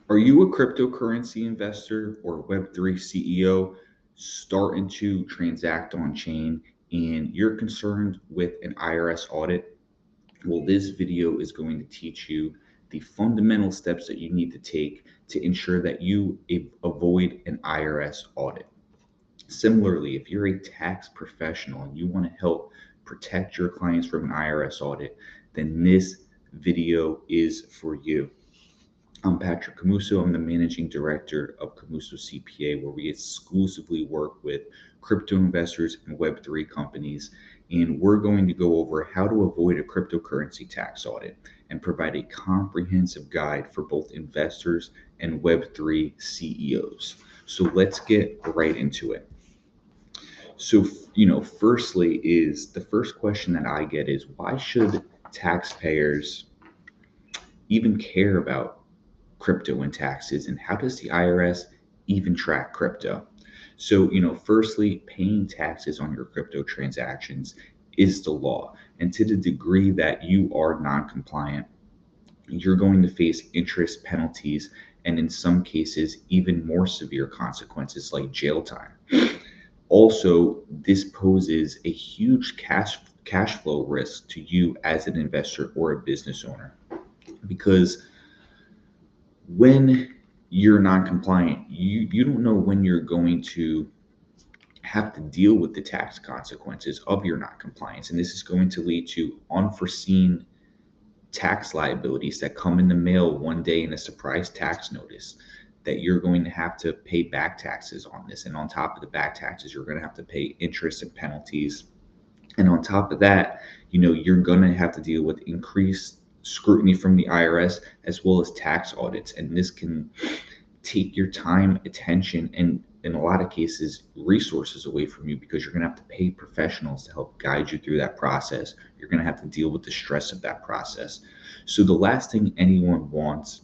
Are you a cryptocurrency investor or Web3 CEO starting to transact on chain and you're concerned with an IRS audit? Well, this video is going to teach you the fundamental steps that you need to take to ensure that you avoid an IRS audit. Similarly, if you're a tax professional and you want to help protect your clients from an IRS audit, then this video is for you. I'm Patrick Camuso. I'm the managing director of Camuso CPA, where we exclusively work with crypto investors and Web3 companies. And we're going to go over how to avoid a cryptocurrency tax audit and provide a comprehensive guide for both investors and Web3 CEOs. So let's get right into it. So, firstly, is the first question that I get is why should taxpayers even care about crypto and taxes, and how does the IRS even track crypto? So, firstly, paying taxes on your crypto transactions is the law. And to the degree that you are non-compliant, you're going to face interest penalties and in some cases even more severe consequences like jail time. Also, this poses a huge cash flow risk to you as an investor or a business owner because when you're non-compliant, you don't know when you're going to have to deal with the tax consequences of your non-compliance, and this is going to lead to unforeseen tax liabilities that come in the mail one day in a surprise tax notice that you're going to have to pay back taxes on this, and on top of the back taxes you're going to have to pay interest and penalties, and on top of that, you're going to have to deal with increased scrutiny from the IRS as well as tax audits. And this can take your time, attention, and in a lot of cases, resources away from you because you're going to have to pay professionals to help guide you through that process. You're going to have to deal with the stress of that process. So the last thing anyone wants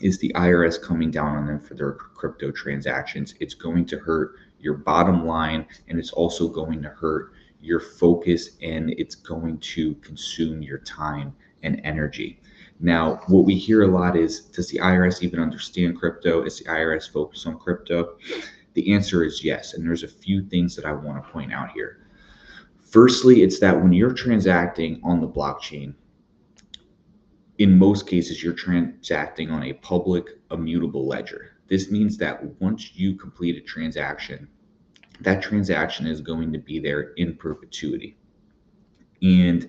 is the IRS coming down on them for their crypto transactions. It's going to hurt your bottom line, and it's also going to hurt your focus, and it's going to consume your time and energy. Now, what we hear a lot is, does the IRS even understand crypto? Is the IRS focused on crypto? The answer is yes, and there's a few things that I want to point out here. Firstly, it's that when you're transacting on the blockchain, in most cases, you're transacting on a public immutable ledger. This means that once you complete a transaction, that transaction is going to be there in perpetuity. And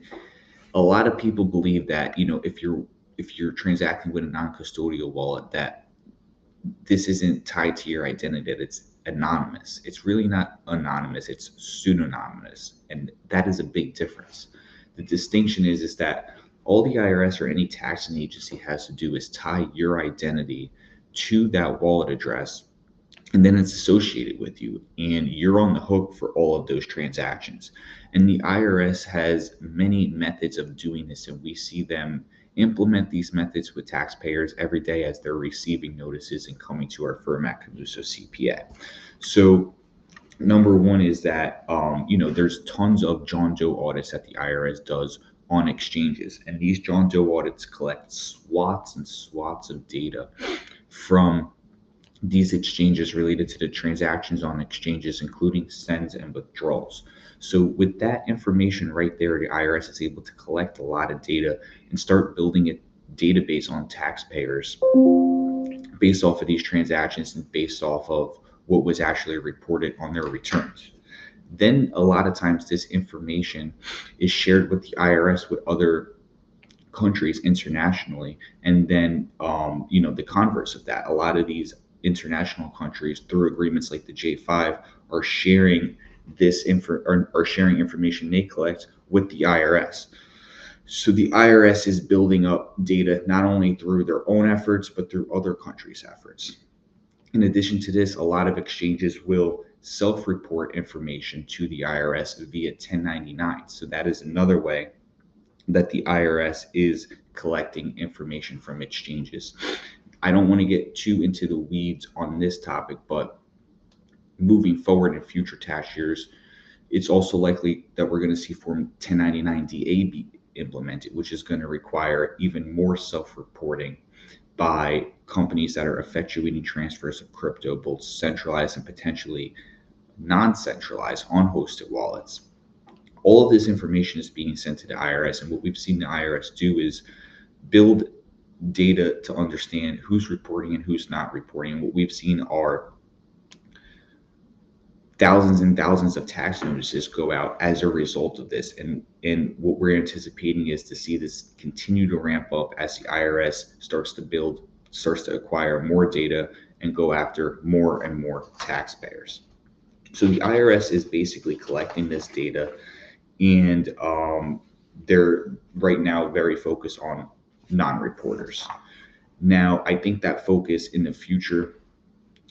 a lot of people believe that, if you're transacting with a non-custodial wallet, that this isn't tied to your identity, that it's anonymous. It's really not anonymous, it's pseudonymous. And that is a big difference. The distinction is that all the IRS or any taxing agency has to do is tie your identity to that wallet address, and then it's associated with you, and you're on the hook for all of those transactions. And the IRS has many methods of doing this, and we see them implement these methods with taxpayers every day as they're receiving notices and coming to our firm at Camuso CPA. So number one is that there's tons of John Doe audits that the IRS does on exchanges, and these John Doe audits collect swaths and swaths of data from these exchanges related to the transactions on exchanges, including sends and withdrawals. So with that information right there, the IRS is able to collect a lot of data and start building a database on taxpayers based off of these transactions and based off of what was actually reported on their returns. Then a lot of times this information is shared with the IRS with other countries internationally, and then the converse of that, a lot of these international countries through agreements like the J5 are sharing are sharing information they collect with the IRS. So the IRS is building up data not only through their own efforts but through other countries' efforts. In addition to this, a lot of exchanges will self-report information to the IRS via 1099. So that is another way that the IRS is collecting information from exchanges. I don't want to get too into the weeds on this topic, but moving forward in future tax years, it's also likely that we're going to see Form 1099-DA be implemented, which is going to require even more self-reporting by companies that are effectuating transfers of crypto, both centralized and potentially non-centralized on hosted wallets. All of this information is being sent to the IRS, and what we've seen the IRS do is build data to understand who's reporting and who's not reporting. And what we've seen are thousands and thousands of tax notices go out as a result of this. And what we're anticipating is to see this continue to ramp up as the IRS starts to acquire more data and go after more and more taxpayers. So the IRS is basically collecting this data, and they're right now very focused on non-reporters. Now, I think that focus in the future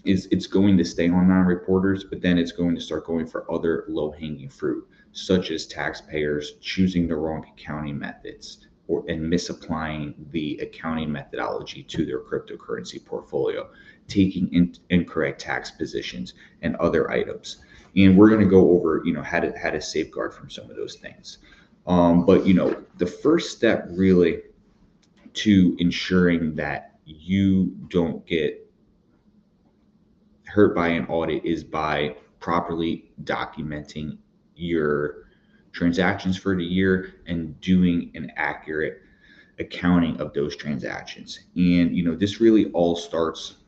it's going to stay on non-reporters, but then it's going to start going for other low-hanging fruit, such as taxpayers choosing the wrong accounting methods and misapplying the accounting methodology to their cryptocurrency portfolio, taking incorrect tax positions and other items. And we're going to go over, how to safeguard from some of those things. But the first step really to ensuring that you don't get hurt by an audit is by properly documenting your transactions for the year and doing an accurate accounting of those transactions. And this really all starts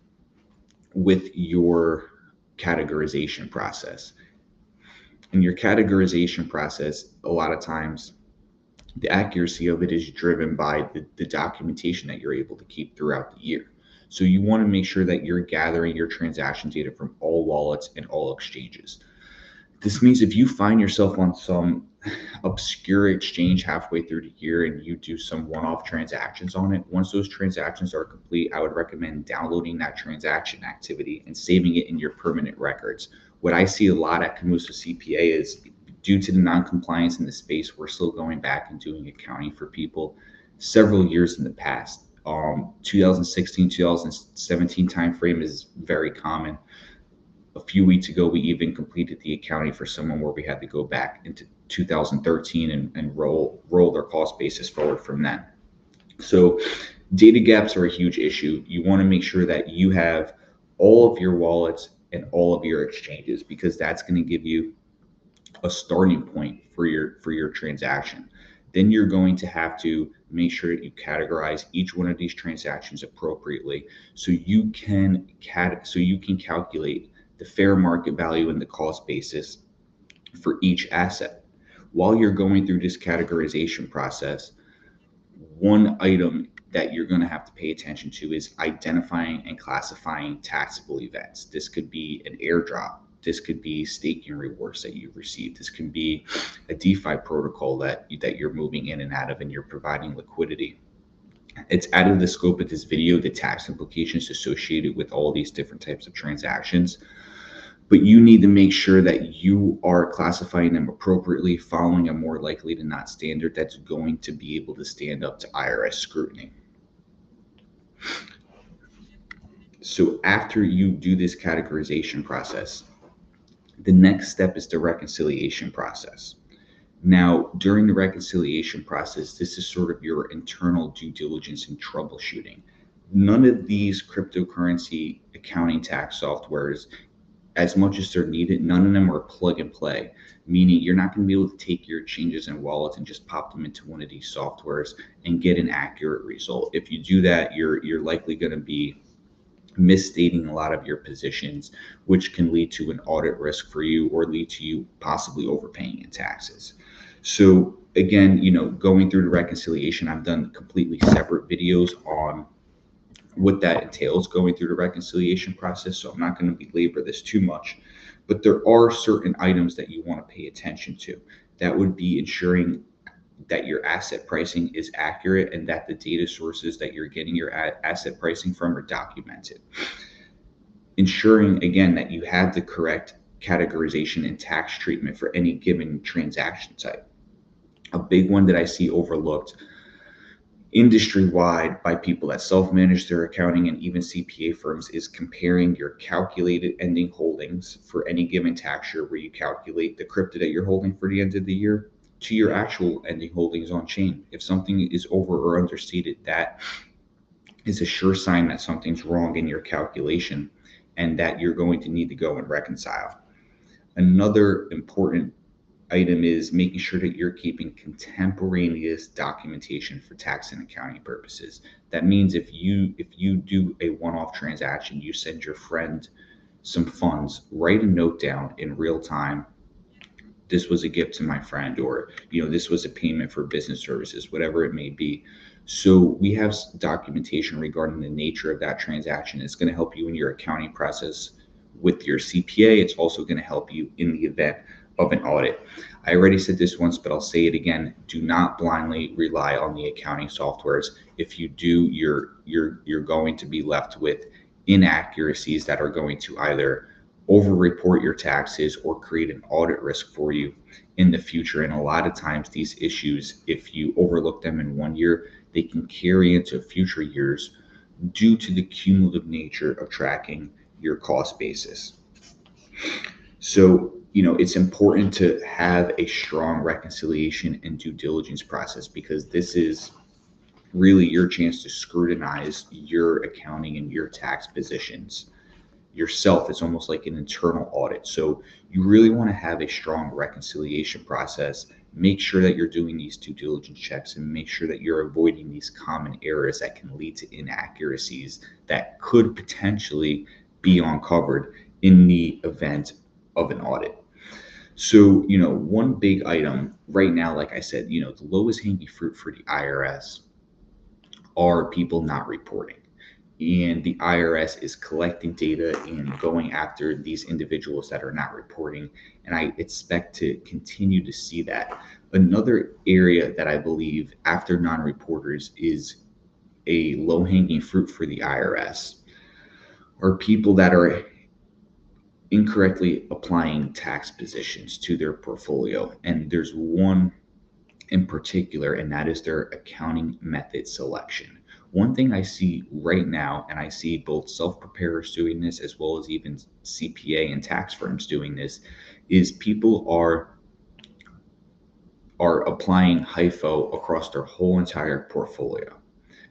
with your categorization process. In your categorization process, a lot of times the accuracy of it is driven by the documentation that you're able to keep throughout the year. So you want to make sure that you're gathering your transaction data from all wallets and all exchanges. This means if you find yourself on some obscure exchange halfway through the year and you do some one-off transactions on it, once those transactions are complete, I would recommend downloading that transaction activity and saving it in your permanent records. What I see a lot at Camusa CPA is, due to the non-compliance in the space, we're still going back and doing accounting for people several years in the past. 2016, 2017 timeframe is very common. A few weeks ago, we even completed the accounting for someone where we had to go back into 2013 and roll their cost basis forward from then. So data gaps are a huge issue. You want to make sure that you have all of your wallets and all of your exchanges, because that's going to give you a starting point for your transaction. Then you're going to have to make sure that you categorize each one of these transactions appropriately, so you can calculate the fair market value and the cost basis for each asset. While you're going through this categorization process, one item that you're going to have to pay attention to is identifying and classifying taxable events. This could be an airdrop. This could be staking rewards that you've received. This can be a DeFi protocol that you're moving in and out of, and you're providing liquidity. It's out of the scope of this video, the tax implications associated with all these different types of transactions. But you need to make sure that you are classifying them appropriately, following a more likely than not standard that's going to be able to stand up to IRS scrutiny. So after you do this categorization process, the next step is the reconciliation process. Now, during the reconciliation process, this is sort of your internal due diligence and troubleshooting. None of these cryptocurrency accounting tax softwares, as much as they're needed, none of them are plug and play, meaning you're not going to be able to take your changes and wallets and just pop them into one of these softwares and get an accurate result. If you do that, you're likely going to be misstating a lot of your positions, which can lead to an audit risk for you or lead to you possibly overpaying in taxes. So again, going through the reconciliation, I've done completely separate videos on what that entails going through the reconciliation process, so I'm not going to belabor this too much, but there are certain items that you want to pay attention to. That would be ensuring that your asset pricing is accurate and that the data sources that you're getting your asset pricing from are documented. Ensuring, again, that you have the correct categorization and tax treatment for any given transaction type. A big one that I see overlooked industry-wide by people that self-manage their accounting and even CPA firms is comparing your calculated ending holdings for any given tax year, where you calculate the crypto that you're holding for the end of the year, to your actual ending holdings on chain. If something is over or understated, that is a sure sign that something's wrong in your calculation and that you're going to need to go and reconcile. Another important item is making sure that you're keeping contemporaneous documentation for tax and accounting purposes. That means if you do a one-off transaction, you send your friend some funds, write a note down in real time. This was a gift to my friend, or this was a payment for business services, whatever it may be. So we have documentation regarding the nature of that transaction. It's going to help you in your accounting process with your CPA. It's also going to help you in the event of an audit. I already said this once, but I'll say it again. Do not blindly rely on the accounting softwares. If you do, you're going to be left with inaccuracies that are going to either over-report your taxes or create an audit risk for you in the future. And a lot of times these issues, if you overlook them in one year, they can carry into future years due to the cumulative nature of tracking your cost basis. So, it's important to have a strong reconciliation and due diligence process, because this is really your chance to scrutinize your accounting and your tax positions yourself. It's almost like an internal audit. So you really want to have a strong reconciliation process. Make sure that you're doing these due diligence checks and make sure that you're avoiding these common errors that can lead to inaccuracies that could potentially be uncovered in the event of an audit. So, one big item right now, like I said, the lowest hanging fruit for the IRS are people not reporting. And the IRS is collecting data and going after these individuals that are not reporting. And I expect to continue to see that. Another area that I believe after non-reporters is a low-hanging fruit for the IRS are people that are incorrectly applying tax positions to their portfolio. And there's one in particular, and that is their accounting method selection. One thing I see right now, and I see both self-preparers doing this as well as even CPA and tax firms doing this, is people are applying HIFO across their whole entire portfolio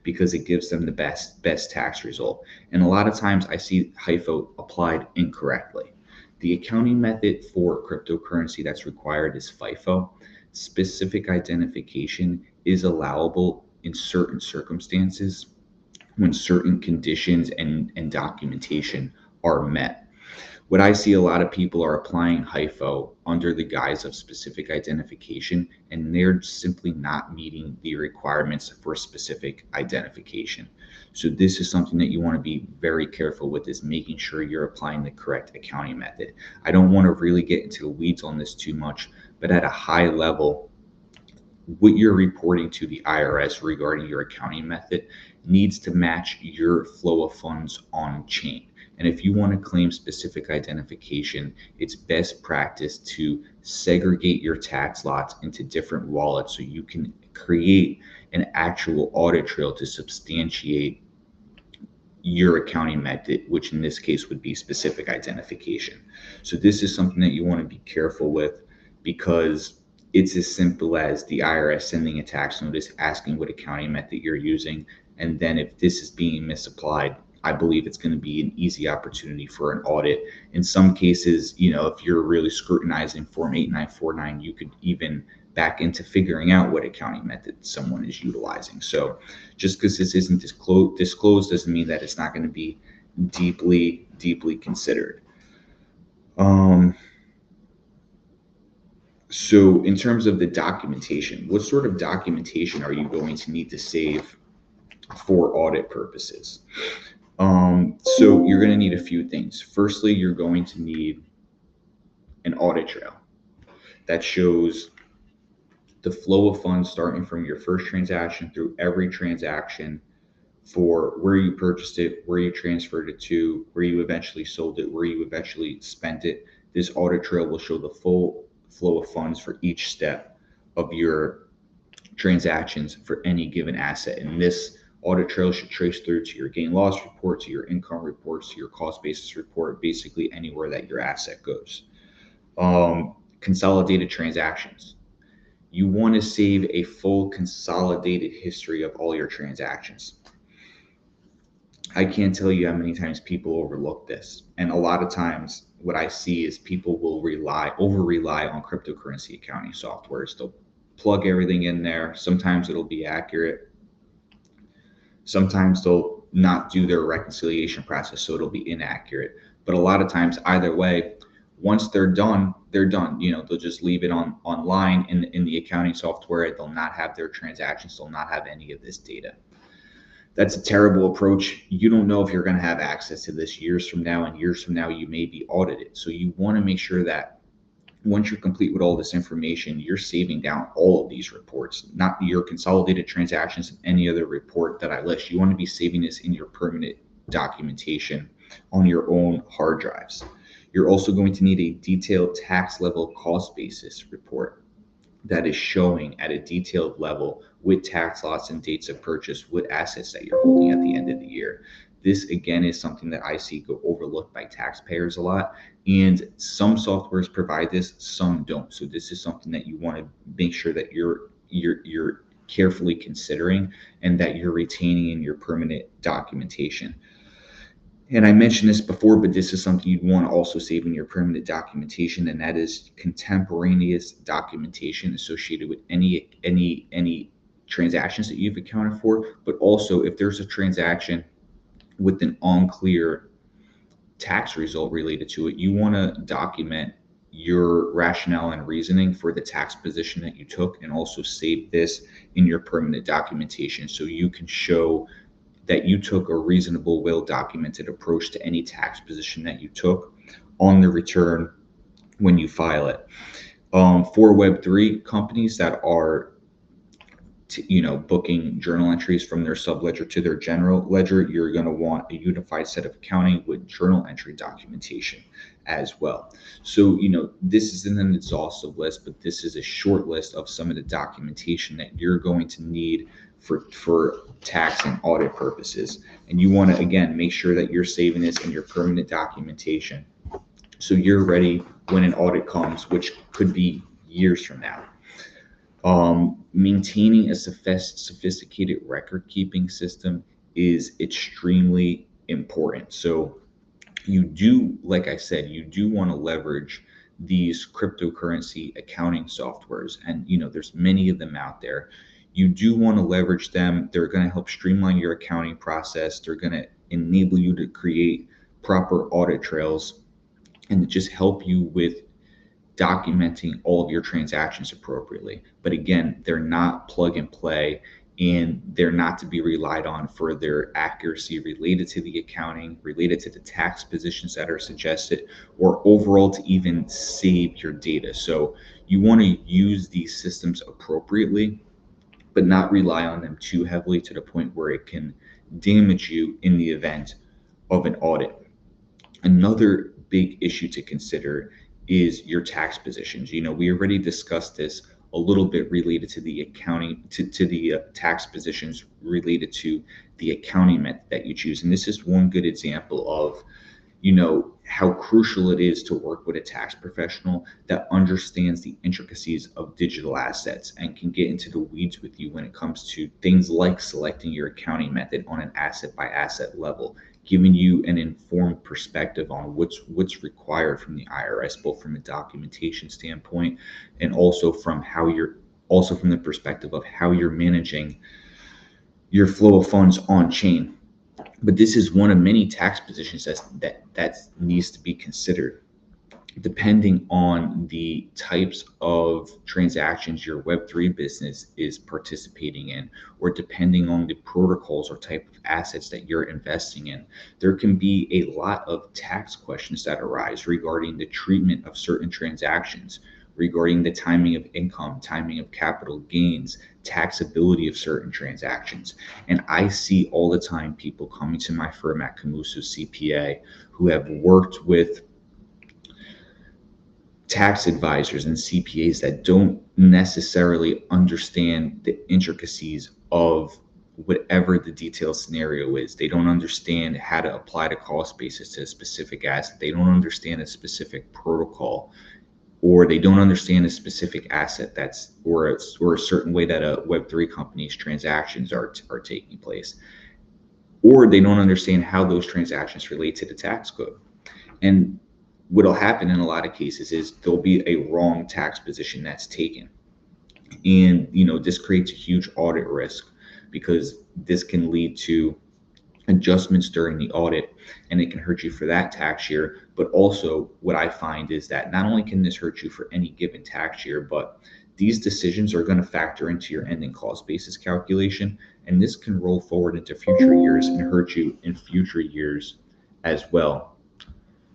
because it gives them the best tax result. And a lot of times I see HIFO applied incorrectly. The accounting method for cryptocurrency that's required is FIFO. Specific identification is allowable in certain circumstances when certain conditions and documentation are met. What I see, a lot of people are applying HIFO under the guise of specific identification, and they're simply not meeting the requirements for specific identification. So this is something that you want to be very careful with, is making sure you're applying the correct accounting method. I don't want to really get into the weeds on this too much, but at a high level, what you're reporting to the IRS regarding your accounting method needs to match your flow of funds on chain. And if you want to claim specific identification, it's best practice to segregate your tax lots into different wallets so you can create an actual audit trail to substantiate your accounting method, which in this case would be specific identification. So this is something that you want to be careful with, because it's as simple as the IRS sending a tax notice asking what accounting method you're using. And then if this is being misapplied, I believe it's going to be an easy opportunity for an audit. In some cases, if you're really scrutinizing Form 8949, you could even back into figuring out what accounting method someone is utilizing. So just because this isn't disclosed doesn't mean that it's not going to be deeply considered. So in terms of the documentation, what sort of documentation are you going to need to save for audit purposes? So you're going to need a few things. Firstly, you're going to need an audit trail that shows the flow of funds starting from your first transaction through every transaction, for where you purchased it, where you transferred it to, where you eventually sold it, where you eventually spent it. This audit trail will show the full flow of funds for each step of your transactions for any given asset. And this audit trail should trace through to your gain loss report, to your income reports, to your cost basis report, basically anywhere that your asset goes. Consolidated transactions. You want to save a full consolidated history of all your transactions. I can't tell you how many times people overlook this. And a lot of times what I see is people will over rely on cryptocurrency accounting softwares. They'll plug everything in there. Sometimes it'll be accurate. Sometimes they'll not do their reconciliation process, so it'll be inaccurate. But a lot of times, either way, once they're done, they're done. They'll just leave it online in the accounting software. They'll not have their transactions. They'll not have any of this data. That's a terrible approach. You don't know if you're going to have access to this years from now, and years from now you may be audited. So you want to make sure that once you're complete with all this information, you're saving down all of these reports, not your consolidated transactions and any other report that I list. You want to be saving this in your permanent documentation on your own hard drives. You're also going to need a detailed tax level cost basis report that is showing at a detailed level with tax lots and dates of purchase what assets that you're holding at the end of the year. This again is something that I see go overlooked by taxpayers a lot, and some softwares provide this, some don't. So this is something that you want to make sure that you're carefully considering and that you're retaining in your permanent documentation. And I mentioned this before, but this is something you'd want to also save in your permanent documentation, and that is contemporaneous documentation associated with any transactions that you've accounted for. But also, if there's a transaction with an unclear tax result related to it, you want to document your rationale and reasoning for the tax position that you took, and also save this in your permanent documentation so you can show that you took a reasonable, well-documented approach to any tax position that you took on the return when you file it. For Web3 companies that are booking journal entries from their subledger to their general ledger, you're going to want a unified set of accounting with journal entry documentation as well. So, this isn't an exhaustive list, but this is a short list of some of the documentation that you're going to need for tax and audit purposes. And you want to, again, make sure that you're saving this in your permanent documentation so you're ready when an audit comes, which could be years from now. Maintaining a sophisticated record keeping system is extremely important. So like I said, you do want to leverage these cryptocurrency accounting softwares, and there's many of them out there. You do want to leverage them. They're going to help streamline your accounting process. They're going to enable you to create proper audit trails and just help you with documenting all of your transactions appropriately. But again, they're not plug and play, and they're not to be relied on for their accuracy related to the accounting, related to the tax positions that are suggested, or overall to even save your data. So you want to use these systems appropriately, but not rely on them too heavily to the point where it can damage you in the event of an audit. Another big issue to consider is your tax positions. We already discussed this a little bit related to the accounting, to the tax positions related to the accounting method that you choose. And this is one good example of how crucial it is to work with a tax professional that understands the intricacies of digital assets and can get into the weeds with you when it comes to things like selecting your accounting method on an asset by asset level, giving you an informed perspective on what's required from the IRS, both from a documentation standpoint and also from the perspective of how you're managing your flow of funds on chain. But this is one of many tax positions that needs to be considered, depending on the types of transactions your Web3 business is participating in, or depending on the protocols or type of assets that you're investing in. There can be a lot of tax questions that arise regarding the treatment of certain transactions, regarding the timing of income, timing of capital gains, taxability of certain transactions. And I see all the time people coming to my firm at Camuso CPA who have worked with tax advisors and CPAs that don't necessarily understand the intricacies of whatever the detailed scenario is. They don't understand how to apply the cost basis to a specific asset. They don't understand a specific protocol, or they don't understand a specific asset or a certain way that a Web3 company's transactions are taking place. or they don't understand how those transactions relate to the tax code. And what'll happen in a lot of cases is there'll be a wrong tax position that's taken. And, this creates a huge audit risk because this can lead to adjustments during the audit, and it can hurt you for that tax year. But also, what I find is that not only can this hurt you for any given tax year, but these decisions are going to factor into your ending cost basis calculation, and this can roll forward into future years and hurt you in future years as well.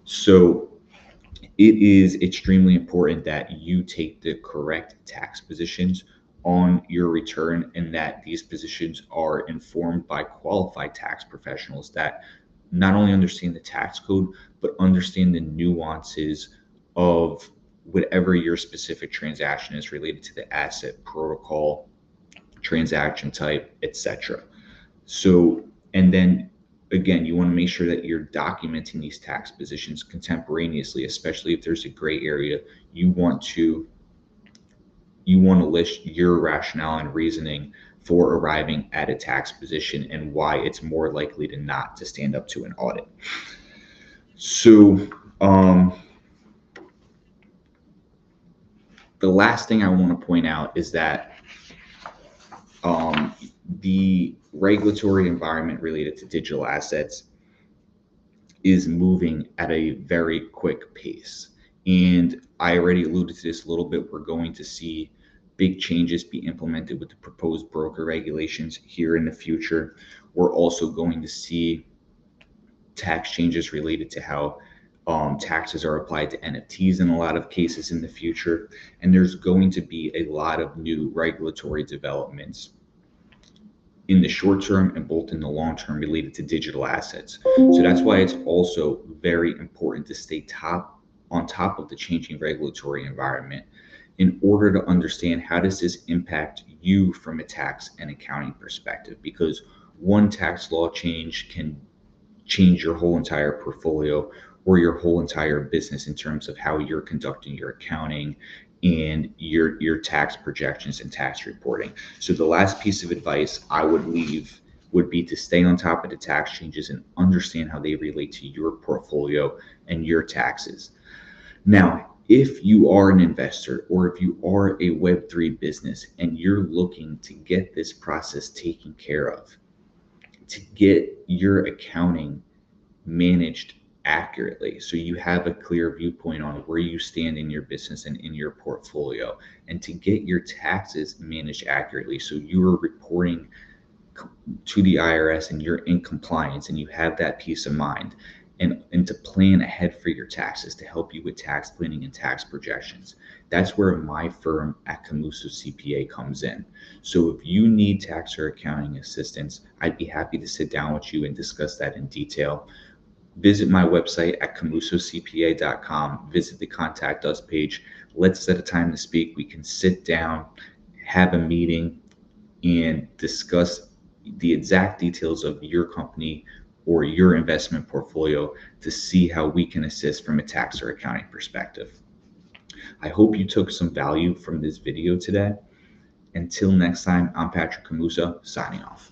So it is extremely important that you take the correct tax positions on your return, and that these positions are informed by qualified tax professionals that not only understand the tax code, but understand the nuances of whatever your specific transaction is related to the asset, protocol, transaction type, etc. So, and then again, you want to make sure that you're documenting these tax positions contemporaneously, especially if there's a gray area. You want to list your rationale and reasoning for arriving at a tax position and why it's more likely than not to stand up to an audit. So, the last thing I want to point out is that the regulatory environment related to digital assets is moving at a very quick pace. And I already alluded to this a little bit. We're going to see big changes be implemented with the proposed broker regulations here in the future. We're also going to see tax changes related to how taxes are applied to NFTs in a lot of cases in the future. And there's going to be a lot of new regulatory developments in the short term and both in the long term related to digital assets. So that's why it's also very important to stay on top of the changing regulatory environment in order to understand how does this impact you from a tax and accounting perspective, because one tax law change can change your whole entire portfolio or your whole entire business in terms of how you're conducting your accounting and your tax projections and tax reporting. So the last piece of advice I would leave would be to stay on top of the tax changes and understand how they relate to your portfolio and your taxes. Now, if you are an investor or if you are a Web3 business and you're looking to get this process taken care of, to get your accounting managed accurately, so you have a clear viewpoint on where you stand in your business and in your portfolio, and to get your taxes managed accurately, so you are reporting to the IRS and you're in compliance and you have that peace of mind, and to plan ahead for your taxes, to help you with tax planning and tax projections. That's where my firm at Camuso CPA comes in. So if you need tax or accounting assistance, I'd be happy to sit down with you and discuss that in detail. Visit my website at camusocpa.com. Visit the Contact Us page. Let's set a time to speak. We can sit down, have a meeting, and discuss the exact details of your company or your investment portfolio to see how we can assist from a tax or accounting perspective. I hope you took some value from this video today. Until next time, I'm Patrick Camuso, signing off.